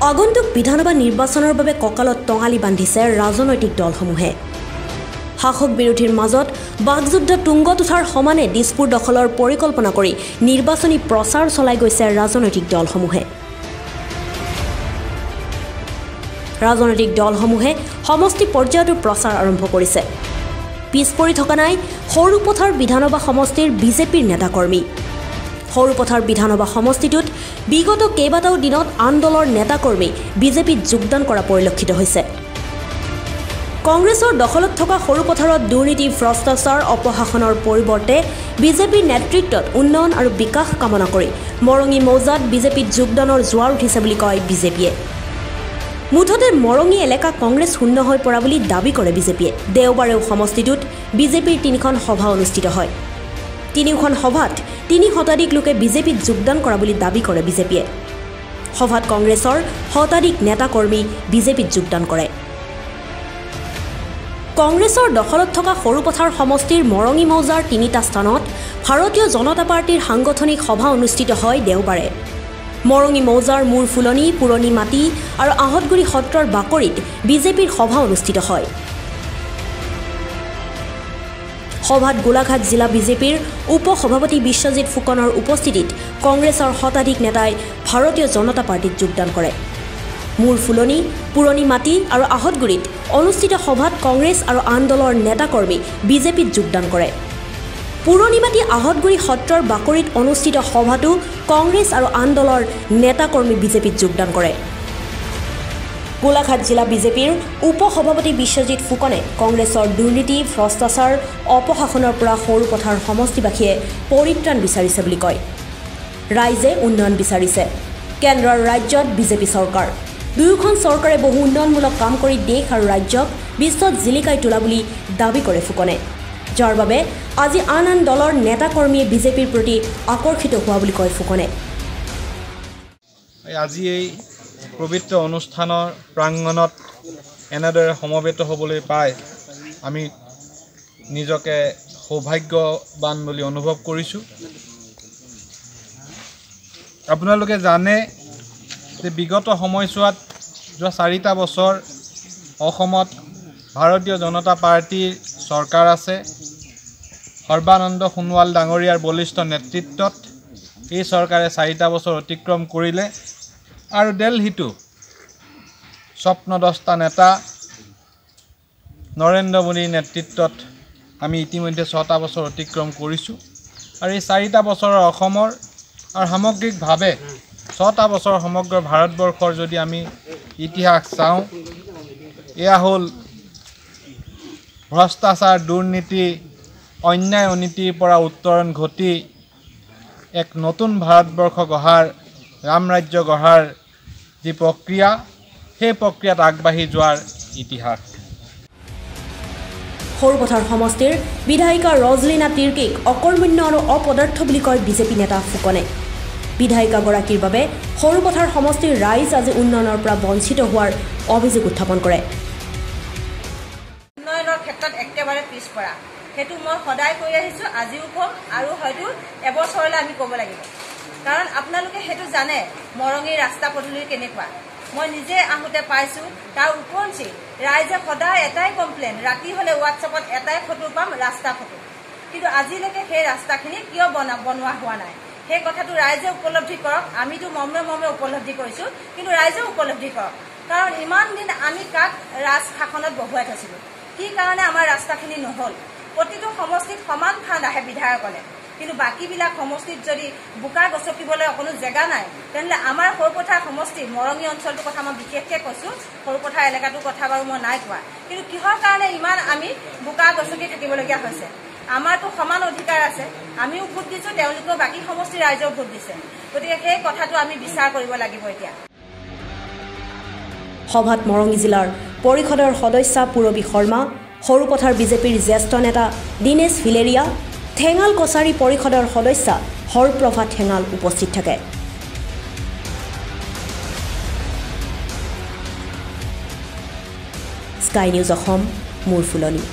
আগন্তুক বিধানসভা নিৰ্বাচনৰ বাবে কঁকালত টঙালি বান্ধিছে ৰাজনৈতিক দলসমূহে। শাসক বিৰোধীৰ মাজত বাকযুদ্ধ তুংগত উঠাৰ সমানে দিছপুৰ দখলৰ পৰিকল্পনা কৰি নিৰ্বাচনী প্ৰচাৰ চলাই গৈছে ৰাজনৈতিক দলসমূহে। ৰাজনৈতিক দলসমূহে সমষ্টি পৰ্যায়তো প্ৰচাৰ আৰম্ভ কৰিছে। পিছ পৰি থকা নাই সৰুপথাৰ বিধানসভা সমষ্টিৰ বিজেপিৰ নেতাকৰ্মী। সৰুপথাৰ বিধানসভা সমষ্টিটোত বিগত কেইবাটাও দিনত আন দলৰ নেতাকৰ্মী বিজেপিত যোগদান কৰা পৰিলক্ষিত হৈছে। কংগ্ৰেছৰ দখলত থকা সৰুপথাৰত দুৰ্নীতি ভ্ৰষ্টাচাৰ অপশাসনৰ পৰিৱৰ্তে বিজেপিৰ নেতৃত্বত উন্নয়ন আৰু বিকাশ কামনা কৰি মৰঙী মৌজাত বিজেপিত যোগদানৰ জোৱাৰ উঠিছে বুলি কয় বিজেপিয়ে। মুঠতে মৰঙী এলেকা কংগ্ৰেছ শূন্য হৈ পৰা বুলি দাবী কৰে বিজেপিয়ে। দেওবাৰেও সমষ্টিটোত বিজেপিৰ 3খন সভা অনুষ্ঠিত হয়। 3খন সভাত 3 শতাধিক লোকে বিজেপিত যোগদান কৰা বুলি দাবী কৰে বিজেপিয়ে। সভাত কংগ্ৰেছৰ শতাধিক নেতাকৰ্মী বিজেপিত যোগদান কৰে। কংগ্ৰেছৰ দখলত থকা সৰুপথাৰ সমষ্টিৰ মৰঙী মৌজাৰ 3টা স্থানত ভাৰতীয় জনতা পাৰ্টিৰ সাংগঠনিক সভা অনুষ্ঠিত হয় দেওবাৰে। মৰঙী মৌজাৰ মূৰ ফুলনি, পুৰণি মাটি আৰু আহতগুৰি সত্ৰৰ বাকৰিত বিজেপিৰ সভা অনুষ্ঠিত হয়। সভাত গোলাঘাট জিলা বিজেপিৰ উপ সভাপতি বিশ্বজিৎ ফুকনৰ উপস্থিতিত কংগ্ৰেছৰ শতাধিক নেতাই ভাৰতীয় জনতা পাৰ্টিত যোগদান কৰে। মূৰ ফুলনি, পুৰণি মাটি আৰু আহতগুৰিত অনুষ্ঠিত সভাত কংগ্ৰেছ আৰু আন দলৰ নেতাকৰ্মী বিজেপিত যোগদান কৰে। পুৰণি মাটি আহতগুৰি সত্ৰৰ বাকৰিত অনুষ্ঠিত সভাতো কংগ্ৰেছ আৰু আন দলৰ নেতাকৰ্মী বিজেপিত যোগদান কৰে। গোলাঘাট জিলা বিজেপিৰ উপ সভাপতি বিশ্বজিৎ ফুকনে কংগ্ৰেছৰ দুৰ্নীতি ভ্ৰষ্টাচাৰ অপশাসনৰ পৰা সৰুপথাৰ সমষ্টিবাসীয়ে পৰিত্ৰাণ বিচাৰিছে বুলি কয়। ৰাইজে উন্নয়ন বিচাৰিছে। কেন্দ্ৰ আৰু ৰাজ্যত বিজেপি চৰকাৰ, দুয়োখন চৰকাৰে বহু উন্নয়নমূলক কাম কৰি দেশ আৰু ৰাজ্যক বিশ্বত জিলিকাই তোলা বুলি দাবী কৰে ফুকনে, যাৰ বাবে আজি আন আন দলৰ নেতাকৰ্মীয়ে বিজেপিৰ প্ৰতি আকৰ্ষিত হোৱা বুলি কয় ফুকনে। আজি এই পবিত্ৰ অনুষ্ঠানৰ প্ৰাংগণত এনেদৰে সমবেত হ'বলৈ পাই আমি নিজকে সৌভাগ্যৱান বুলি অনুভৱ কৰিছোঁ। আপোনালোকে জানে যে বিগত সময়ছোৱাত যোৱা 4টা বছৰ অসমত ভাৰতীয় জনতা পাৰ্টিৰ চৰকাৰ আছে। সৰ্বানন্দ সোণোৱাল ডাঙৰীয়াৰ বলিষ্ঠ নেতৃত্বত এই চৰকাৰে 4টা বছৰ অতিক্ৰম কৰিলে আৰু দিল্লীতো স্বপ্নদ্ৰষ্টা নেতা নৰেন্দ্ৰ মোদীৰ নেতৃত্বত আমি ইতিমধ্যে 6টা বছৰ অতিক্ৰম কৰিছোঁ। আৰু এই 4টা বছৰৰ অসমৰ আৰু সামগ্ৰিকভাৱে 6টা বছৰ সমগ্ৰ ভাৰতবৰ্ষৰ যদি আমি ইতিহাস চাওঁ, এয়া হ'ল ভ্ৰষ্টাচাৰ, দুৰ্নীতি, অন্যায় অনীতিৰ পৰা উত্তৰণ ঘটি এক নতুন ভাৰতবৰ্ষ গঢ়াৰ, ৰামৰাজ্য গঢ়াৰ যি প্ৰক্ৰিয়া, সেই প্ৰক্ৰিয়াত আগবাঢ়ি যোৱাৰ ইতিহাস। সৰুপথাৰ সমষ্টিৰ বিধায়িকা ৰজলিনা তিৰ্কীক অকৰ্মণ্য আৰু অপদাৰ্থ বুলি কয় বিজেপি নেতা ফুকনে। বিধায়িকাগৰাকীৰ বাবে সৰুপথাৰ সমষ্টিৰ ৰাইজ আজি উন্নয়নৰ পৰা বঞ্চিত হোৱাৰ অভিযোগ উত্থাপন কৰে। উন্নয়নৰ ক্ষেত্ৰত একেবাৰে পিছপৰা, সেইটো মই সদায় কৈ আহিছোঁ, আজিও ক'ম আৰু হয়তো এবছৰলৈ আমি ক'ব লাগিব। কাৰণ আপোনালোকে সেইটো জানে মৰঙীৰ ৰাস্তা পদূলি কেনেকুৱা। মই নিজে আহোঁতে পাইছোঁ। তাৰ উপৰঞ্চি ৰাইজে সদায় এটাই কমপ্লেইন, ৰাতি হ'লে হোৱাটছএপত এটাই ফটো পাম, ৰাস্তা ফটো। কিন্তু আজিলৈকে সেই ৰাস্তাখিনি কিয় বনোৱা হোৱা নাই, সেই কথাটো ৰাইজে উপলব্ধি কৰক। আমিতো মৰ্মে মৰ্মে উপলব্ধি কৰিছোঁ, কিন্তু ৰাইজেও উপলব্ধি কৰক। কাৰণ ইমান দিন আমি কাক ৰাজ শাসনত বহুৱাই থৈছিলোঁ, কি কাৰণে আমাৰ ৰাস্তাখিনি নহ'ল। প্ৰতিটো সমষ্টিত সমান ফাণ্ড আহে বিধায়কলে, কিন্তু বাকীবিলাক সমষ্টিত যদি বোকা গছকিবলৈ অকণো জেগা নাই, তেনেহ'লে আমাৰ সৰুপথাৰ সমষ্টি মৰঙী অঞ্চলটোৰ কথা মই বিশেষকৈ কৈছোঁ, সৰুপথাৰ এলেকাটোৰ কথা বাৰু মই নাই কোৱা। কিন্তু কিহৰ কাৰণে ইমান আমি বোকা গছকি থাকিবলগীয়া হৈছে? আমাৰতো সমান অধিকাৰ আছে, আমিও ভোট দিছোঁ, তেওঁলোকেও বাকী সমষ্টিৰ ৰাইজেও ভোট দিছে। গতিকে সেই কথাটো আমি বিচাৰ কৰিব লাগিব এতিয়া। সভাত মৰঙী জিলাৰ পৰিষদৰ সদস্যা পূৰবী শৰ্মা, সৰুপথাৰ বিজেপিৰ জ্যেষ্ঠ নেতা দীনেশ ভিলেৰিয়া, ঠেঙাল কছাৰী পৰিষদৰ সদস্যা হৰপ্ৰভা ঠেঙাল উপস্থিত থাকে। স্কাই নিউজ অসম, মূৰ ফুলনি।